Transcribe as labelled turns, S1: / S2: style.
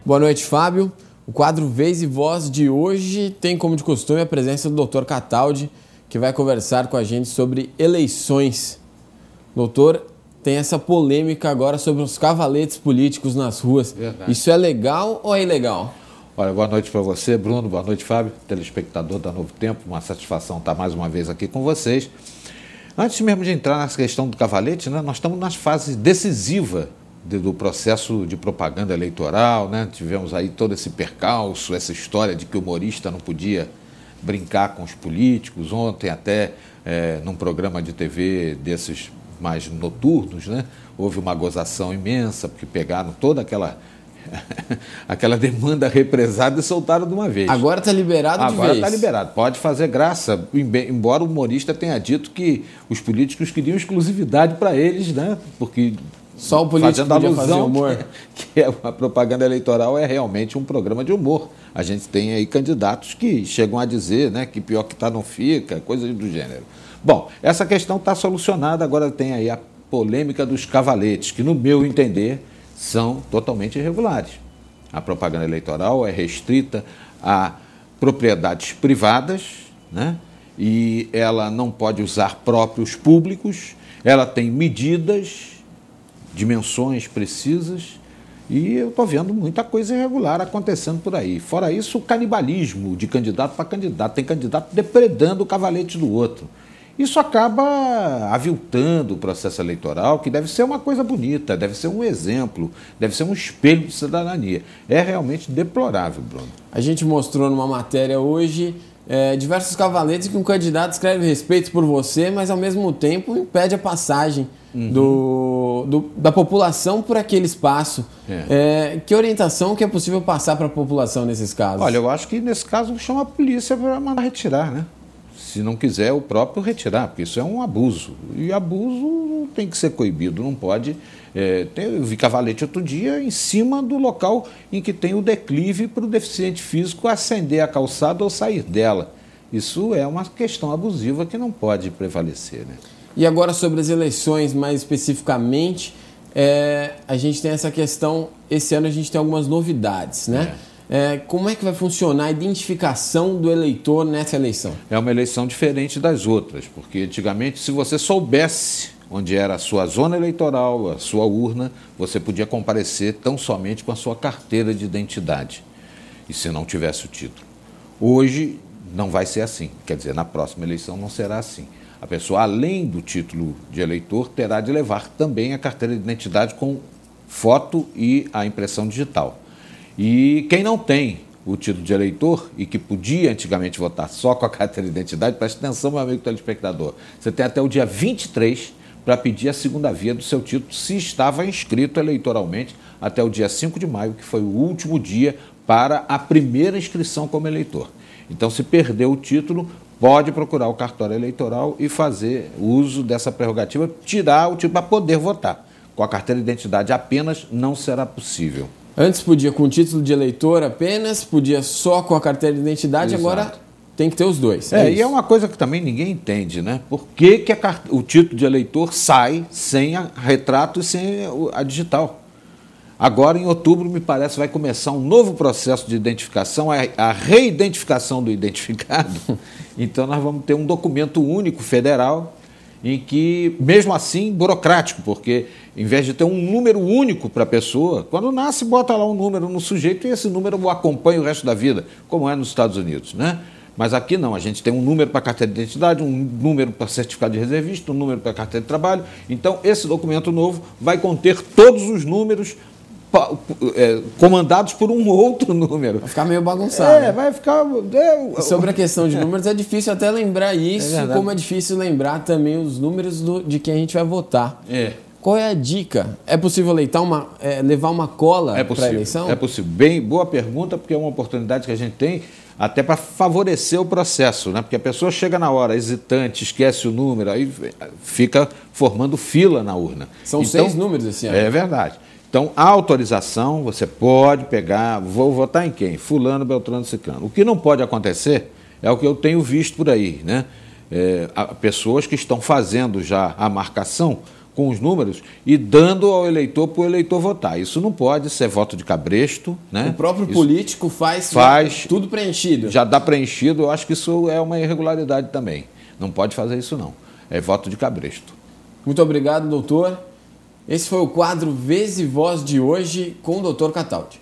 S1: Boa noite, Fábio. O quadro Vez e Voz de hoje tem, como de costume, a presença do Dr. Cataldi, que vai conversar com a gente sobre eleições. Doutor, tem essa polêmica agora sobre os cavaletes políticos nas ruas.
S2: Verdade.
S1: Isso é legal ou é ilegal?
S2: Olha, boa noite para você, Bruno, boa noite, Fábio, telespectador da Novo Tempo, uma satisfação estar mais uma vez aqui com vocês. Antes mesmo de entrar nessa questão do cavalete, né, nós estamos nas fases decisivas do processo de propaganda eleitoral, né? Tivemos aí todo esse percalço, essa história de que o humorista não podia brincar com os políticos. Ontem até, num programa de TV desses mais noturnos, né, houve uma gozação imensa, porque pegaram toda aquela demanda represada e soltaram de uma vez.
S1: Agora está liberado de vez.
S2: Agora está liberado. Pode fazer graça, embora o humorista tenha dito que os políticos queriam exclusividade para eles, né? Porque
S1: só o político podia fazer humor.
S2: Que a propaganda eleitoral é realmente um programa de humor. A gente tem aí candidatos que chegam a dizer, né, que pior que está não fica, coisas do gênero. Bom, essa questão está solucionada, agora tem aí a polêmica dos cavaletes, que no meu entender são totalmente irregulares. A propaganda eleitoral é restrita a propriedades privadas, né? E ela não pode usar próprios públicos, ela tem medidas, dimensões precisas, e eu estou vendo muita coisa irregular acontecendo por aí. Fora isso, o canibalismo de candidato para candidato. Tem candidato depredando o cavalete do outro. Isso acaba aviltando o processo eleitoral, que deve ser uma coisa bonita, deve ser um exemplo, deve ser um espelho de cidadania. É realmente deplorável, Bruno.
S1: A gente mostrou numa matéria hoje diversos cavaletes que um candidato escreve respeito por você, mas ao mesmo tempo impede a passagem da população por aquele espaço. Que orientação que é possível passar para a população nesses casos?
S2: Olha, eu acho que nesse caso chama a polícia para mandar retirar, né? Se não quiser, o próprio retirar, porque isso é um abuso. E abuso tem que ser coibido, não pode. Eu vi cavalete outro dia em cima do local em que tem o declive para o deficiente físico ascender a calçada ou sair dela. Isso é uma questão abusiva que não pode prevalecer, né?
S1: E agora sobre as eleições, mais especificamente, a gente tem essa questão, esse ano a gente tem algumas novidades, né? Como é que vai funcionar a identificação do eleitor nessa eleição?
S2: É uma eleição diferente das outras, porque antigamente, se você soubesse onde era a sua zona eleitoral, a sua urna, você podia comparecer tão somente com a sua carteira de identidade, e se não tivesse o título. Hoje não vai ser assim, quer dizer, na próxima eleição não será assim. A pessoa, além do título de eleitor, terá de levar também a carteira de identidade com foto e a impressão digital. E quem não tem o título de eleitor e que podia antigamente votar só com a carteira de identidade, preste atenção, meu amigo telespectador, você tem até o dia 23 para pedir a segunda via do seu título, se estava inscrito eleitoralmente até o dia 5 de maio, que foi o último dia para a primeira inscrição como eleitor. Então, se perdeu o título, pode procurar o cartório eleitoral e fazer uso dessa prerrogativa, tirar o título para poder votar. Com a carteira de identidade apenas não será possível.
S1: Antes podia com título de eleitor apenas, podia só com a carteira de identidade, exato. Agora tem que ter os dois.
S2: E é uma coisa que também ninguém entende, né? Por que o título de eleitor sai sem retrato e sem a digital? Agora, em outubro, me parece, vai começar um novo processo de identificação, a reidentificação do identificado. Então, nós vamos ter um documento único federal em que, mesmo assim, burocrático, porque em vez de ter um número único para a pessoa, quando nasce, bota lá um número no sujeito e esse número o acompanha o resto da vida, como é nos Estados Unidos, né? Mas aqui não, a gente tem um número para carteira de identidade, um número para certificado de reservista, um número para carteira de trabalho. Então, esse documento novo vai conter todos os números comandados por um outro número.
S1: Vai ficar meio bagunçado.
S2: Vai ficar...
S1: Sobre a questão de números, é difícil até lembrar isso, como é difícil lembrar também os números de quem a gente vai votar. Qual é a dica? É possível levar uma cola para a eleição?
S2: É possível. Bem, boa pergunta, porque é uma oportunidade que a gente tem até para favorecer o processo, né? Porque a pessoa chega na hora, hesitante, esquece o número, aí fica formando fila na urna.
S1: São 6 números esse ano.
S2: É verdade. Então, a autorização, você pode pegar, vou votar em quem? Fulano, Beltrano, Ciclano. O que não pode acontecer é o que eu tenho visto por aí, né? Pessoas que estão fazendo já a marcação com os números e dando ao eleitor para o eleitor votar. Isso não pode ser voto de cabresto, né?
S1: O próprio político faz tudo preenchido.
S2: Já dá preenchido, eu acho que isso é uma irregularidade também. Não pode fazer isso não. É voto de cabresto.
S1: Muito obrigado, doutor. Esse foi o quadro Vez e Voz de hoje com o Dr. Cataldi.